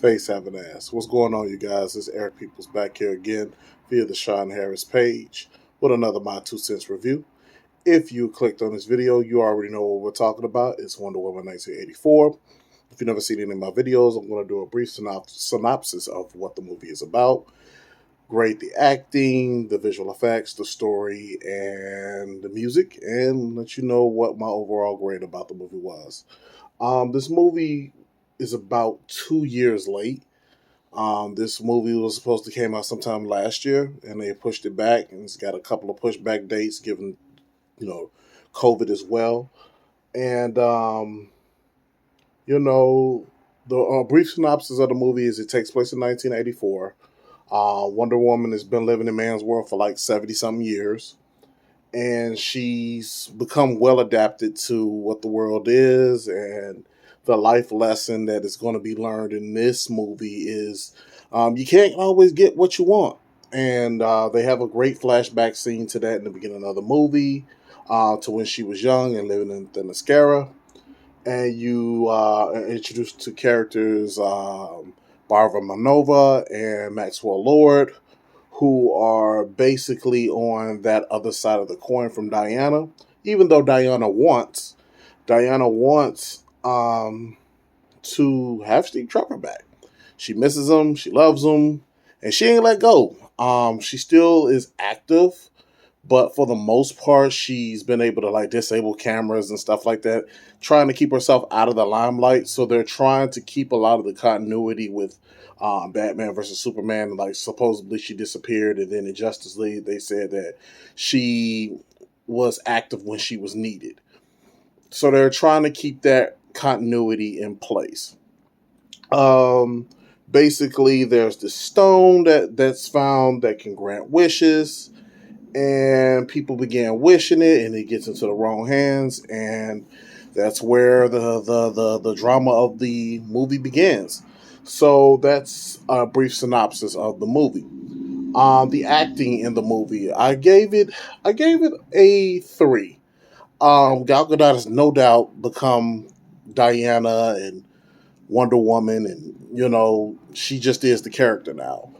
Face having ass. What's going on, you guys? It's Eric Peoples back here again via the Sean Harris page with another My Two Cents review. If you clicked on this video, you already know what we're talking about. It's Wonder Woman 1984. If you've never seen any of my videos, I'm going to do a brief synopsis of what the movie is about. Grade the acting, the visual effects, the story, and the music, and let you know what my overall grade about the movie was. This movie is about 2 years late. This movie was supposed to came out sometime last year, and they pushed it back, and it's got a couple of pushback dates, given you know COVID as well. And you know, the brief synopsis of the movie is it takes place in 1984. Wonder Woman has been living in man's world for like 70 some years, and she's become well adapted to what the world is. And the life lesson that is going to be learned in this movie is you can't always get what you want. And they have a great flashback scene to that in the beginning of the movie, to when she was young and living in Themyscira. And you are introduced to characters Barbara Manova and Maxwell Lord, who are basically on that other side of the coin from Diana. Even though Diana wants to have Steve Trevor back. She misses him, she loves him, and she ain't let go. She still is active, but for the most part, she's been able to like disable cameras and stuff like that, trying to keep herself out of the limelight. So they're trying to keep a lot of the continuity with Batman versus Superman. Like supposedly she disappeared, and then in Justice League they said that she was active when she was needed. So they're trying to keep that continuity in place. Um, Basically, there's this stone that's found that can grant wishes, and people began wishing it, and it gets into the wrong hands, and that's where the drama of the movie begins. So that's a brief synopsis of the movie. The acting in the movie, I gave it a 3. Gal Gadot has no doubt become Diana and Wonder Woman, and she just is the character now.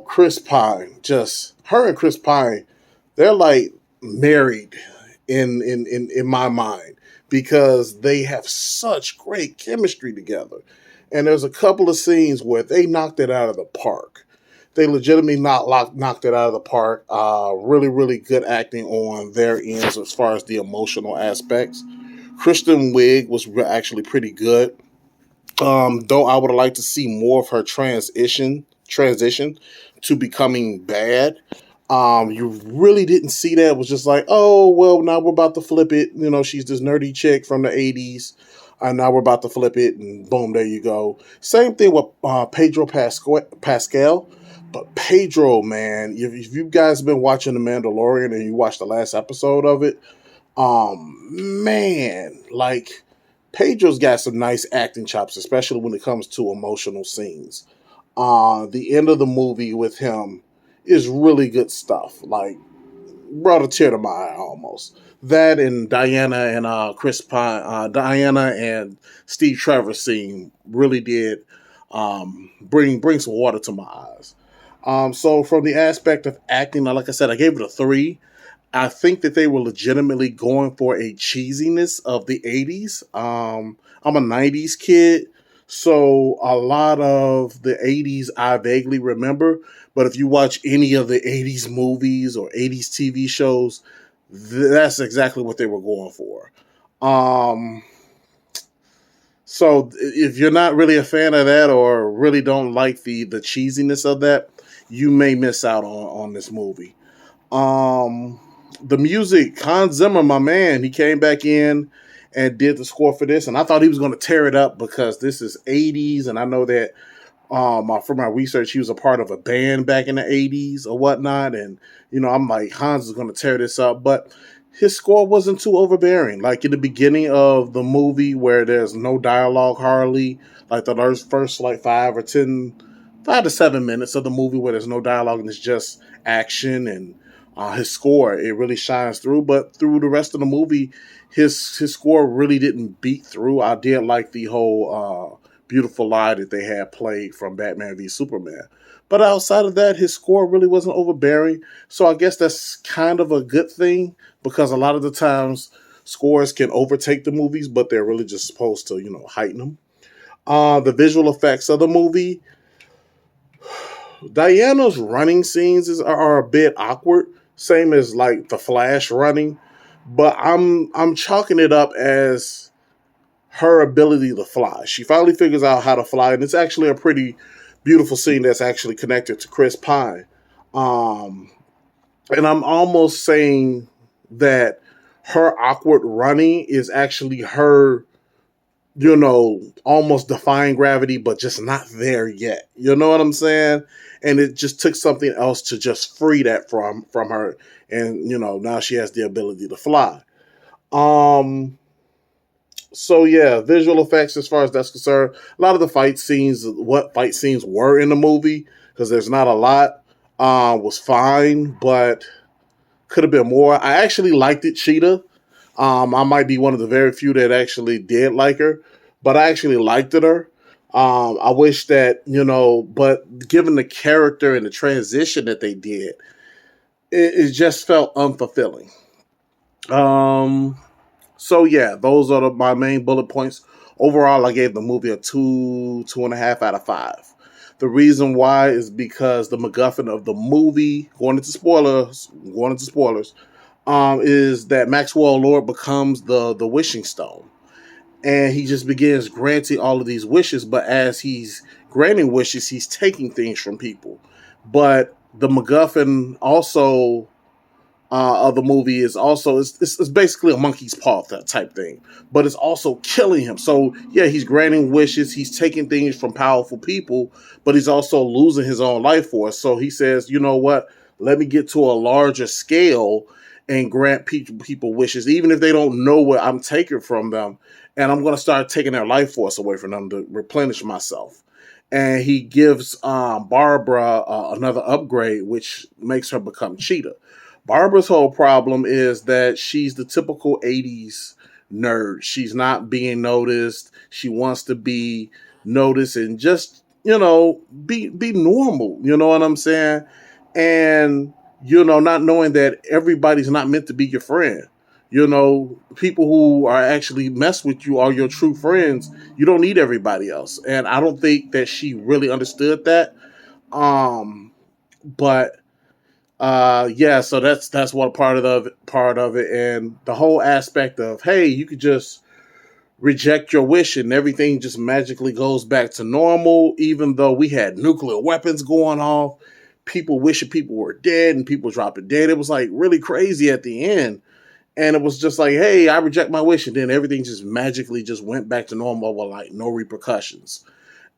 Chris Pine, just her and Chris Pine, they're like married in my mind, because they have such great chemistry together. And there's a couple of scenes where they knocked it out of the park. They legitimately knocked it out of the park. Really, really good acting on their ends as far as the emotional aspects. Kristen Wiig was actually pretty good. Though I would have liked to see more of her transition to becoming bad. You really didn't see that. It was just like, oh well, now we're about to flip it. She's this nerdy chick from the '80s, and now we're about to flip it, and boom, there you go. Same thing with Pedro Pascal. But Pedro, man, if you guys have been watching The Mandalorian and you watched the last episode of it, man, like Pedro's got some nice acting chops, especially when it comes to emotional scenes. The end of the movie with him is really good stuff. Like, brought a tear to my eye almost. That and Diana and Chris Pine, Diana and Steve Trevor scene really did bring some water to my eyes. So from the aspect of acting, like I said, I gave it a 3. I think that they were legitimately going for a cheesiness of the 80s. I'm a 90s kid, so a lot of the 80s I vaguely remember. But if you watch any of the 80s movies or 80s TV shows, that's exactly what they were going for. Um, so if you're not really a fan of that, or really don't like the cheesiness of that, you may miss out on this movie. Um, the music, Hans Zimmer, my man, he came back in and did the score for this, and I thought he was going to tear it up, because this is '80s, and I know that from my research, he was a part of a band back in the '80s or whatnot, and I'm like, Hans is going to tear this up, but his score wasn't too overbearing. Like in the beginning of the movie, where there's no dialogue hardly, like the first like 5 to 7 minutes of the movie where there's no dialogue and it's just action, and his score, it really shines through. But through the rest of the movie, his score really didn't beat through. I did like the whole beautiful lie that they had played from Batman v Superman. But outside of that, his score really wasn't overbearing. So I guess that's kind of a good thing because a lot of the times scores can overtake the movies, but they're really just supposed to, heighten them. The visual effects of the movie, Diana's running scenes are a bit awkward, same as like the Flash running, but I'm chalking it up as her ability to fly. She finally figures out how to fly, and it's actually a pretty beautiful scene that's actually connected to Chris Pine. Um, and I'm almost saying that her awkward running is actually her, almost defying gravity, but just not there yet. You know what I'm saying? And it just took something else to just free that from her, and now she has the ability to fly. Um, so yeah, visual effects as far as that's concerned, a lot of the what fight scenes were in the movie, because there's not a lot, was fine, but could have been more. I actually liked it, Cheetah. I might be one of the very few that actually did like her, but I actually liked her. I wish that, but given the character and the transition that they did, it just felt unfulfilling. Um, so yeah, those are my main bullet points. Overall, I gave the movie a 2.5 out of 5. The reason why is because the MacGuffin of the movie, going into spoilers, is that Maxwell Lord becomes the wishing stone, and he just begins granting all of these wishes. But as he's granting wishes, he's taking things from people. But the MacGuffin also of the movie is also it's basically a monkey's paw type thing, but it's also killing him. So yeah, he's granting wishes, he's taking things from powerful people, but he's also losing his own life force. So he says, you know what? Let me get to a larger scale and grant people wishes, even if they don't know what I'm taking from them, and I'm going to start taking their life force away from them to replenish myself. And he gives Barbara another upgrade, which makes her become Cheetah. Barbara's whole problem is that she's the typical 80s nerd. She's not being noticed. She wants to be noticed and just, be normal. You know what I'm saying? And, not knowing that everybody's not meant to be your friend. People who are actually mess with you are your true friends. You don't need everybody else. And I don't think that she really understood that. But yeah, so that's one part of it, and the whole aspect of, hey, you could just reject your wish and everything just magically goes back to normal, even though we had nuclear weapons going off, people wishing people were dead and people dropping dead. It was like really crazy at the end. And it was just like, hey, I reject my wish, and then everything just magically just went back to normal with like no repercussions.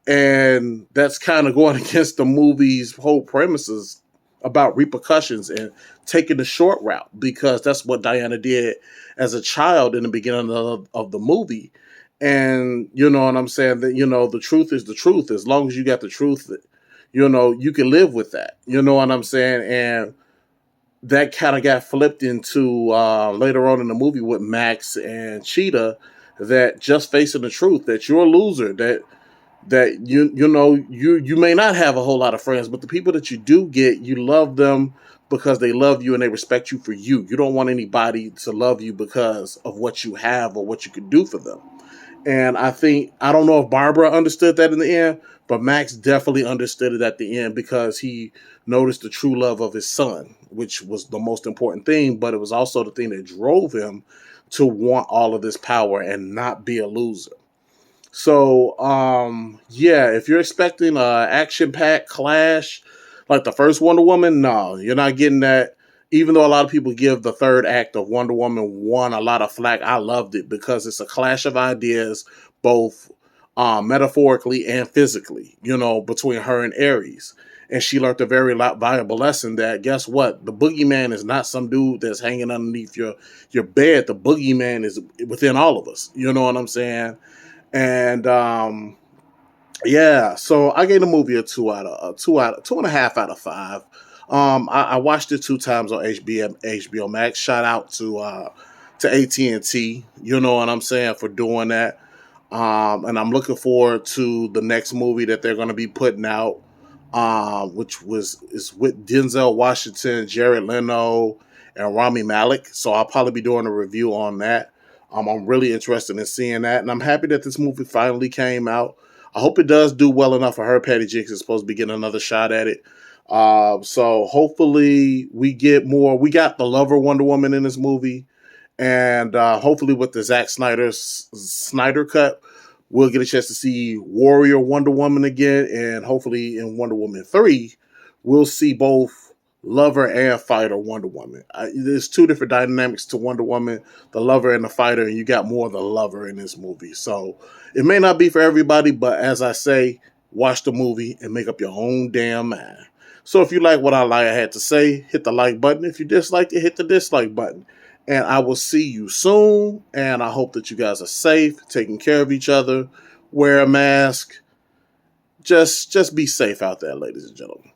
And that's kind of going against the movie's whole premises about repercussions and taking the short route, because that's what Diana did as a child in the beginning of the movie. And you know what I'm saying? That, the truth is the truth. As long as you got the truth, you can live with that. You know what I'm saying? And that kind of got flipped into later on in the movie with Max and Cheetah, that just facing the truth, that you're a loser, that you may not have a whole lot of friends, but the people that you do get, you love them because they love you and they respect you for you. You don't want anybody to love you because of what you have or what you can do for them. And I don't know if Barbara understood that in the end, but Max definitely understood it at the end, because he noticed the true love of his son, which was the most important thing, but it was also the thing that drove him to want all of this power and not be a loser. So, yeah, if you're expecting a action-packed clash like the first Wonder Woman, no, you're not getting that. Even though a lot of people give the third act of Wonder Woman 1 a lot of flack, I loved it because it's a clash of ideas, both metaphorically and physically, between her and Ares. And she learned a very valuable lesson that, guess what? The boogeyman is not some dude that's hanging underneath your bed. The boogeyman is within all of us. You know what I'm saying? And yeah, so I gave the movie a 2.5 out of 5. I watched it 2 times on HBO Max. Shout out to AT&T. You know what I'm saying, for doing that. And I'm looking forward to the next movie that they're going to be putting out, which is with Denzel Washington, Jared Leto, and Rami Malek. So I'll probably be doing a review on that. I'm really interested in seeing that, and I'm happy that this movie finally came out. I hope it does do well enough for her. Patty Jenkins is supposed to be getting another shot at it. So hopefully we get more. We got the Lover Wonder Woman in this movie, and hopefully with the Zack Snyder cut, we'll get a chance to see Warrior Wonder Woman again, and hopefully in Wonder Woman 3, we'll see both Lover and Fighter Wonder Woman. There's two different dynamics to Wonder Woman, the Lover and the Fighter, and you got more of the Lover in this movie. So it may not be for everybody, but as I say, watch the movie and make up your own damn mind. So if you like what I had to say, hit the like button. If you disliked it, hit the dislike button. And I will see you soon. And I hope that you guys are safe, taking care of each other, wear a mask. Just be safe out there, ladies and gentlemen.